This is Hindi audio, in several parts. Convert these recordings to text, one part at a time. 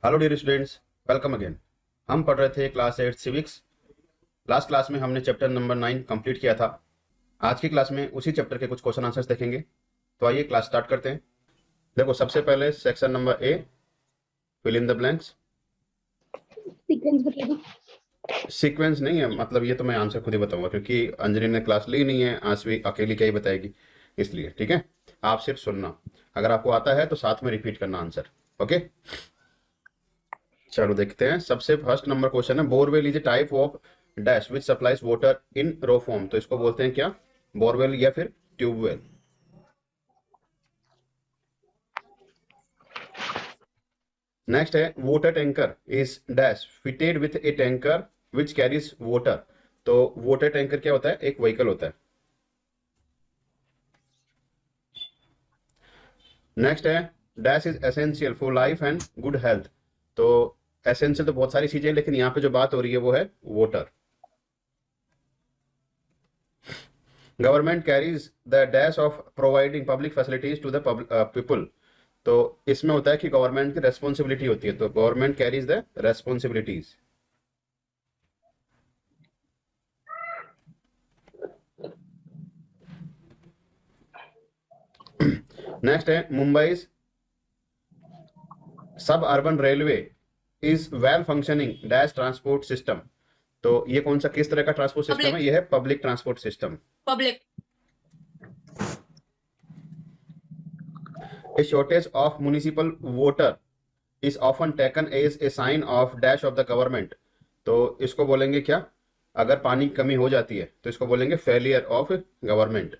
Hello dear students, welcome again. हम पढ़ रहे थे क्लास 8 सिविक्स। लास्ट क्लास में हमने चैप्टर नंबर 9 कंप्लीट किया था। आज की क्लास में उसी चैप्टर के कुछ क्वेश्चन आंसर्स देखेंगे। तो आइए क्लास स्टार्ट करते हैं। देखो, सबसे पहले section number A, fill in the blanks. Sequence बता दो। सीक्वेंस नहीं है, मतलब ये तो मैं आंसर खुद ही बताऊंगा क्योंकि अंजलि ने क्लास ली नहीं है, आज भी अकेली क्या ही बताएगी, इसलिए ठीक है। आप सिर्फ सुनना, अगर आपको आता है तो साथ में रिपीट करना आंसर। ओके, चलो देखते हैं। सबसे फर्स्ट नंबर क्वेश्चन है, borewell is a type of dash which supplies water in raw form. तो इसको बोलते हैं क्या? बोरवेल या फिर ट्यूबवेल। नेक्स्ट है, water tanker is dash fitted with a tanker which carries water. तो वाटर टैंकर क्या होता है? एक व्हीकल होता है। नेक्स्ट है, dash is essential for life and good health. तो एसेंशियल तो बहुत सारी चीजें, लेकिन यहाँ पे जो बात हो रही है वो है water. Government carries the dash of providing public facilities to the people. तो इसमें होता है कि गवर्नमेंट की रेस्पॉन्सिबिलिटी होती है, तो government carries the responsibilities. Next है, मुंबई सब urban railway is well functioning dash transport system. तो ये कौन सा, किस तरह का ट्रांसपोर्ट सिस्टम है? ये है public transport system. Public. A shortage of municipal water is often taken as a sign of dash of the government। तो इसको बोलेंगे क्या? अगर पानी की कमी हो जाती है तो इसको बोलेंगे फेलियर ऑफ गवर्नमेंट।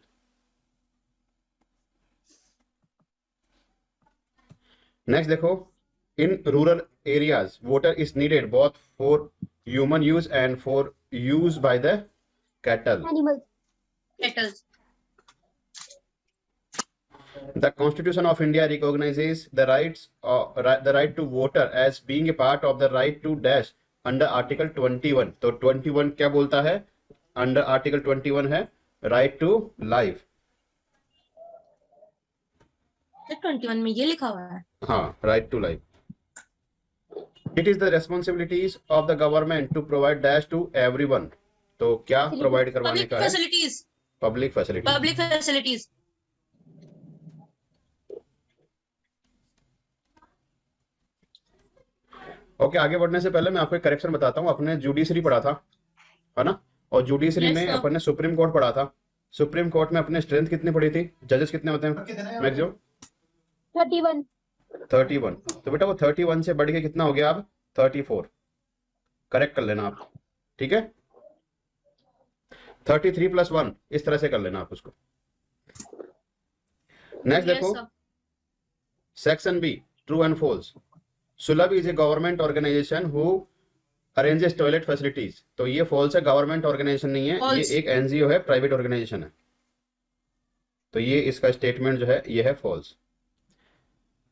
नेक्स्ट देखो, in rural areas water is needed both for human use and for use by the cattle. Kettles. The Constitution of India recognizes the right to water as being a part of the right to dash under Article 21। तो 21 क्या बोलता है? Under Article 21 है right to life। 21 में ये लिखा हुआ है। हाँ, right to life। It is the responsibilities of the government to provide dash to everyone। तो क्या प्रोवाइड करवाने पब्लिक का है? Facilities. Public facility. Public facilities. Okay, आगे बढ़ने से पहले मैं आपको एक करेक्शन बताता हूँ। अपने जुडिशरी पढ़ा था, है ना? और जुडिशरी Yes, में sir. अपन ने सुप्रीम कोर्ट पढ़ा था। सुप्रीम कोर्ट में अपने स्ट्रेंथ कितनी पड़ी थी? जजेस कितने होते हैं मैक्सिमम? 31। 31। तो बेटा वो 31 से बढ़ के कितना हो गया अब? 34। करेक्ट कर लेना आप, ठीक है? 33 + 1 इस तरह से कर लेना आप उसको। नेक्स्ट Yes, देखो, sir. Section B, true and false. Sulabh is a government organisation who arranges toilet facilities. तो ये फॉल्स है, गवर्नमेंट ऑर्गेनाइजेशन नहीं है, ये False. एक एनजीओ है, प्राइवेट ऑर्गेनाइजेशन है। तो ये इसका स्टेटमेंट जो है ये है फॉल्स।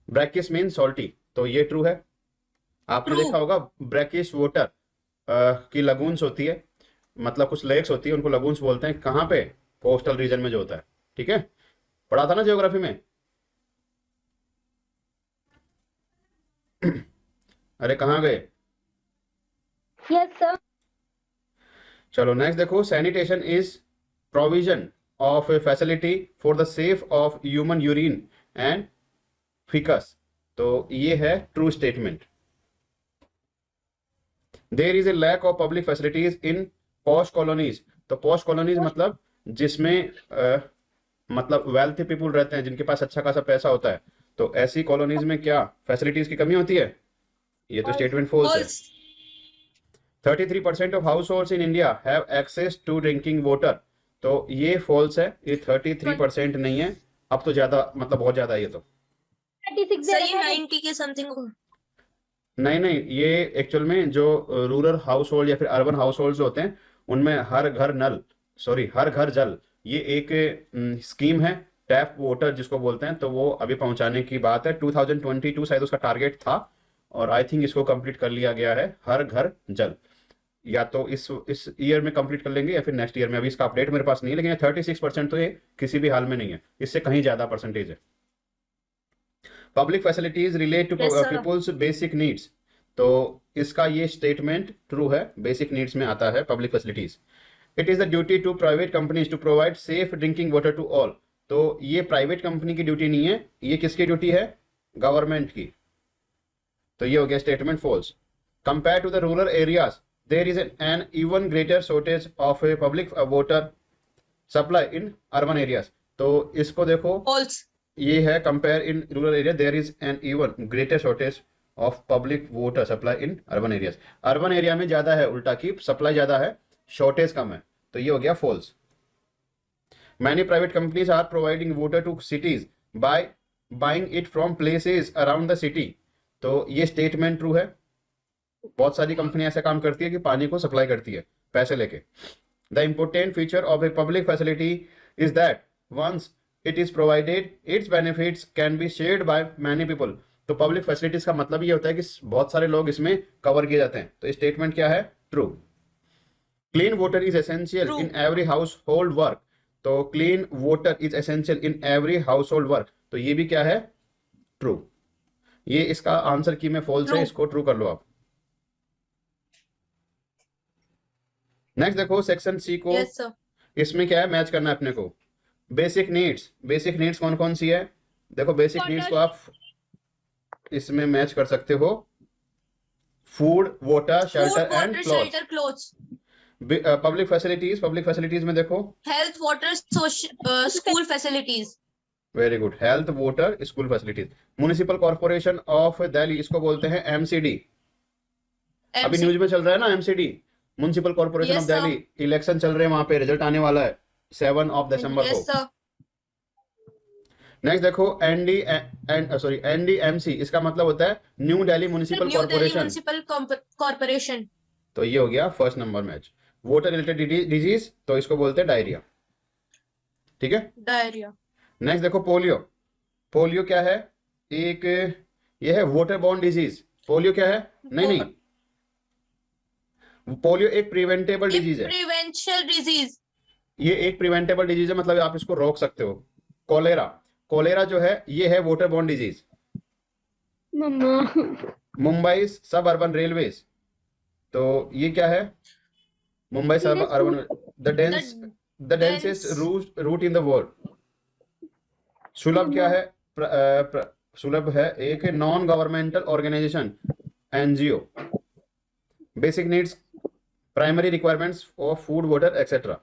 ब्रैकिश मीन सॉल्टी, तो ये ट्रू है। आपने True. देखा होगा ब्रैकिश वाटर की लगून्स होती है, मतलब कुछ लेक्स होती है, उनको लगून्स बोलते हैं। कहाँ पे? कोस्टल रीजन में जो होता है, ठीक है? पढ़ा था ना ज्योग्राफी में। अरे कहाँ गए? Yes, sir. चलो नेक्स्ट देखो, sanitation is provision of a facility for the safe of human urine and faeces. तो ये है true statement. There is a lack of public facilities in posh colonies. तो पॉश कॉलोनीज मतलब जिसमें मतलब वेल्थी पीपुल रहते हैं, जिनके पास अच्छा खासा पैसा होता है। तो ऐसी कॉलोनीज में क्या फैसिलिटीज की कमी होती है? ये तो स्टेटमेंट फॉल्स है। 33% of households in India have access to drinking water. तो ये फॉल्स है, ये 33% नहीं है। अब तो ज्यादा, मतलब बहुत ज्यादा है ये तो। 36 सही 90 के समथिंग हो। नहीं नहीं, ये एक्चुअल में जो रूरल हाउस होल्ड या फिर अर्बन हाउस होल्ड होते हैं, उनमें हर घर नल, सॉरी हर घर जल, ये एक स्कीम है, टैप वाटर जिसको बोलते हैं। तो वो अभी पहुंचाने की बात है। 2022 शायद उसका टारगेट था, और आई थिंक इसको कंप्लीट कर लिया गया है, हर घर जल। या तो इस ईयर में कंप्लीट कर लेंगे या फिर नेक्स्ट ईयर में। अभी इसका अपडेट मेरे पास नहीं है, लेकिन 36% तो ये किसी भी हाल में नहीं है, इससे कहीं ज्यादा परसेंटेज है। Public facilities relate to Yes, sir. People's basic needs तो इसका ये स्टेटमेंट ट्रू है, बेसिक नीड्स में आता है public facilities. It is the duty to private companies to provide safe drinking water to all. तो ये प्राइवेट कंपनी की ड्यूटी नहीं है, ये किसकी ड्यूटी है? गवर्नमेंट की। तो ये हो गया statement false. Compare to the rural areas there is an even greater shortage of a public water supply in urban areas. तो इसको देखो, False. ये है compare in rural area there is an even greater shortage of public water supply in urban areas. Urban area में ज्यादा है, उल्टा की सप्लाई ज्यादा है, शॉर्टेज कम है। तो ये हो गया false. Many private companies are providing water to cities by buying it from places around the city. तो ये स्टेटमेंट ट्रू है। बहुत सारी कंपनियां ऐसा काम करती है कि पानी को सप्लाई करती है पैसे लेके। The important feature of a public facility is that once it is provided its benefits can be shared by many people. तो पब्लिक फैसिलिटीज का मतलब ये होता है कि बहुत सारे लोग इसमें कवर किए जाते हैं। तो स्टेटमेंट क्या है? True. Clean water is essential in every household work. तो clean water is essential in every household work. तो ये भी क्या है? ट्रू। ये इसका आंसर की में फॉल्स है, इसको ट्रू कर लो आप। नेक्स्ट देखो सेक्शन सी को। Yes, sir. इसमें क्या है? मैच करना है अपने को। बेसिक नीड्स, बेसिक नीड्स कौन कौन सी है? देखो बेसिक Water. नीड्स को आप इसमें मैच कर सकते हो। Food, water, Food, shelter water, and clothes. shelter, clothes. Public facilities, public facilities में देखो Health, water, school facilities. Very good, health, water, school facilities. Municipal corporation of Delhi, इसको बोलते हैं एमसीडी। अभी MC. न्यूज में चल रहा है ना MCD, municipal corporation of Yes, sir. Delhi. Election चल रहे हैं वहां पे, रिजल्ट आने वाला है 7 दिसंबर Yes, को। sir. नेक्स्ट देखो एनडीएमसी, इसका मतलब होता है new Delhi municipal New Delhi corporation. Municipal Corporation. तो ये हो गया first number match. Water related disease, तो इसको बोलते हैं डायरिया। ठीक है। Diarrhea. नेक्स्ट देखो पोलियो। पोलियो क्या है? एक ये है वाटर बॉर्न डिजीज। पोलियो क्या है? नहीं, पोलियो एक प्रिवेंटेबल डिजीज है। Prevential disease. ये एक प्रिवेंटेबल डिजीज है, मतलब आप इसको रोक सकते हो। कोलेरा, कोलेरा जो है ये है वाटर बॉर्न डिजीज। मम्मा. मुंबई सब अर्बन रेलवेज, तो ये क्या है? Mumbai suburban the densest route in the world. Sulabh क्या है? सुलभ है एक non governmental organisation, NGO. Basic needs, primary requirements of food, water etcetera.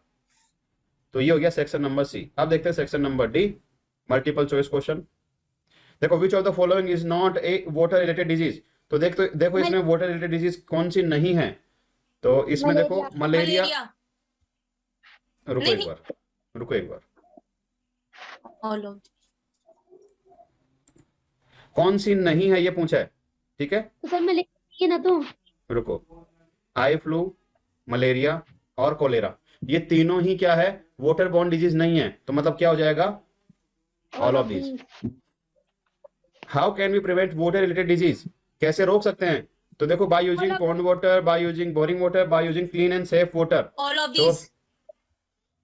तो ये हो गया सेक्शन नंबर सी। अब देखते हैं section number D, multiple choice question. देखो which of the following is not a water related disease. तो देखो इसमें वाटर रिलेटेड डिजीज कौन सी नहीं है? तो इसमें देखो मलेरिया। रुको एक बार, All of. कौन सी नहीं है ये पूछा है, ठीक है। तो सर मलेरिया ना, तो रुको, आई फ्लू, मलेरिया और कोलेरा, ये तीनों ही क्या है? वाटर बॉर्न डिजीज नहीं है। तो मतलब क्या हो जाएगा? All of these. How can we prevent water related disease? कैसे रोक सकते हैं? तो देखो by using pond water, by using boring water, by using clean and safe water. All of तो these.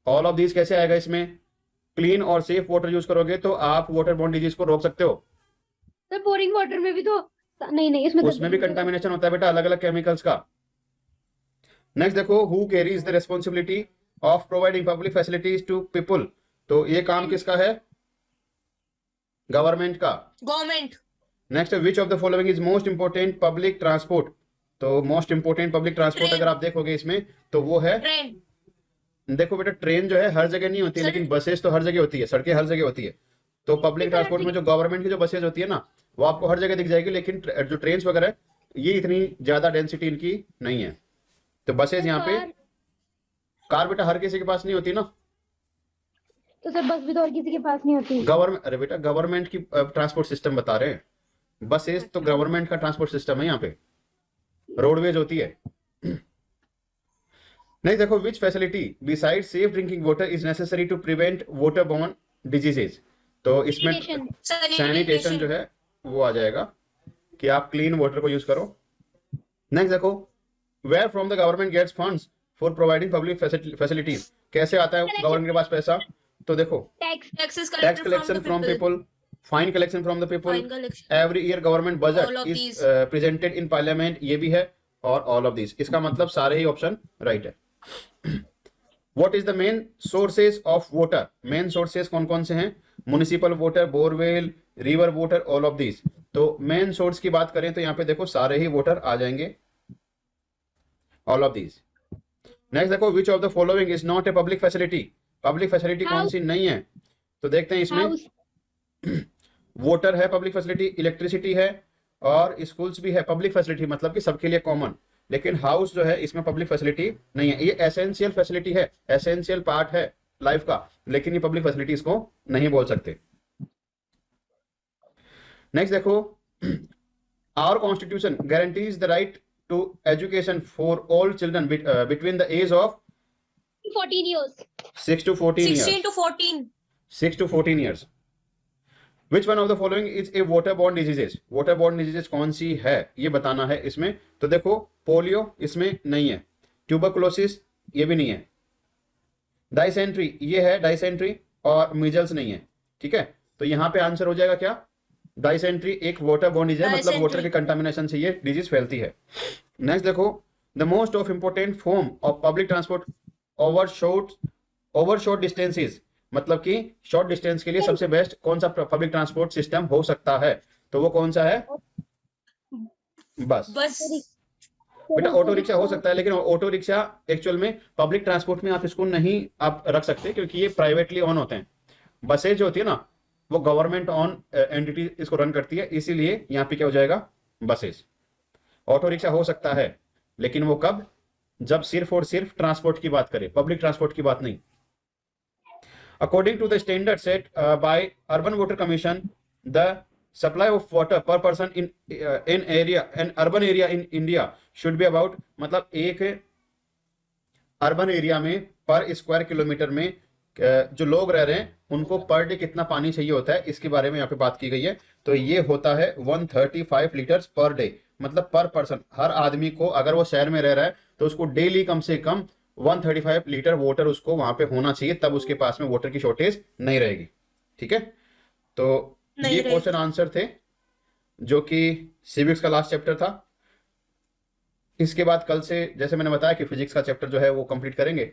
ऑल ऑफ दीज कैसे आएगा इसमें? क्लीन और सेफ वाटर यूज करोगे तो आप वाटर बॉर्न डिजीज को रोक सकते हो। सर बोरिंग वाटर में भी तो नहीं उसमें भी कंटामिनेशन होता है बेटा, अलग अलग केमिकल्स का। नेक्स्ट देखो who carries the responsibility of providing public facilities to people. तो ये काम किसका है? गवर्नमेंट का। Government. Next which of the following is most important public transport. तो most important public transport train. अगर आप देखोगे इसमें तो वो है, ट्रेन। देखो बेटा ट्रेन जो है हर जगह नहीं होती है, सर- लेकिन बसेस तो हर जगह होती है, सड़कें हर जगह होती है। तो पब्लिक ट्रांसपोर्ट में जो गवर्नमेंट की जो बसेज होती है ना, वो आपको हर जगह दिख जाएगी, लेकिन जो ट्रेन वगैरह है ये इतनी ज्यादा डेंसिटी इनकी नहीं है। तो बसेज यहाँ पे, कार बेटा हर किसी के पास नहीं होती ना। तो सर बस भी तो और किसी के पास नहीं होती। गवर्नमेंट, अरे बेटा गवर्नमेंट की ट्रांसपोर्ट सिस्टम बता रहे हैं, बसेस तो गवर्नमेंट का ट्रांसपोर्ट सिस्टम है यहाँ पे, रोडवेज होती है। नहीं देखो which facility beside safe drinking water is necessary to prevent water borne diseases. तो इसमें सैनिटेशन जो है वो आ जाएगा कि आप क्लीन वाटर को यूज करो। नेक्स्ट देखो where from the government gets funds for providing public facilities. कैसे आता है गवर्नमेंट के पास पैसा? तो देखो tax tax collection from people, fine collection from the people, Fine collection. Every year government All budget of is these. Presented in Parliament, ये भी है, और ऑल ऑफ दिस, इसका मतलब सारे ही ऑप्शन राइट है। What is the main sources of water, main sources कौन कौन से हैं? Municipal water, borewell, river water, all of this. तो मेन सोर्स की बात करें तो यहाँ पे देखो सारे ही वाटर आ जाएंगे, ऑल ऑफ दिस। नेक्स्ट देखो, which of the following is not A public facility, public facility कौन सी नहीं है? तो देखते हैं इसमें, हाउस, वाटर है पब्लिक फैसिलिटी, इलेक्ट्रिसिटी है, और स्कूल्स भी है पब्लिक फैसिलिटी, मतलब कि सबके लिए कॉमन। लेकिन हाउस जो है इसमें पब्लिक फैसिलिटी नहीं है, ये एसेंशियल फैसिलिटी है, एसेंशियल पार्ट है लाइफ का, लेकिन ये पब्लिक फैसिलिटी इसको नहीं बोल सकते। नेक्स्ट देखो, our constitution guarantees the right to education for all children between the age of 14 years. 6 to 14 years, 16 to 14. 6 to 14 years। Which one of the following is a waterborne diseases, waterborne diseases कौन सी है ये बताना है इसमें। तो देखो, पोलियो इसमें नहीं है, ट्यूबरकुलोसिस ये भी नहीं है, डाइसेंट्री ये है, डाइसेंट्री, और मीजल्स नहीं है, ठीक है। तो यहाँ पे आंसर हो जाएगा क्या? डाइसेंट्री एक वाटरबोर्न डिजीज है, मतलब वाटर के कंटामिनेशन से ये डिजीज फैलती है। नेक्स्ट देखो, the most of important form of public transport over short distances, मतलब कि शॉर्ट डिस्टेंस के लिए सबसे बेस्ट कौन सा पब्लिक ट्रांसपोर्ट सिस्टम हो सकता है? तो वो कौन सा है? बस। बस। बेटा ऑटो रिक्शा हो सकता है, लेकिन ऑटो रिक्शा एक्चुअल में पब्लिक ट्रांसपोर्ट में आप इसको नहीं आप रख सकते, क्योंकि ये प्राइवेटली ऑन होते हैं। बसेज जो होती है ना, वो गवर्नमेंट ऑन एंटिटी इसको रन करती है, इसीलिए यहाँ पे क्या हो जाएगा? बसेज। ऑटो रिक्शा हो सकता है, लेकिन वो कब? जब सिर्फ और सिर्फ ट्रांसपोर्ट की बात करें, पब्लिक ट्रांसपोर्ट की बात नहीं। According to the standard set by Urban Water Commission, the supply of water per person in area and urban area in India should be about, मतलब एक अर्बन एरिया में पर स्क्वायर किलोमीटर में जो लोग रह रहे हैं उनको पर डे कितना पानी चाहिए होता है, इसके बारे में यहाँ पे बात की गई है। तो ये होता है 135 लीटर्स पर डे, मतलब पर पर्सन, हर आदमी को, अगर वो शहर में रह रहा है तो उसको डेली कम से कम 135 लीटर वाटर उसको वहां पे होना चाहिए, तब उसके पास में वाटर की शॉर्टेज नहीं रहेगी, ठीक है। तो ये क्वेश्चन आंसर थे जो कि सिविक्स का लास्ट चैप्टर था। इसके बाद कल से, जैसे मैंने बताया कि फिजिक्स का चैप्टर जो है वो कंप्लीट करेंगे।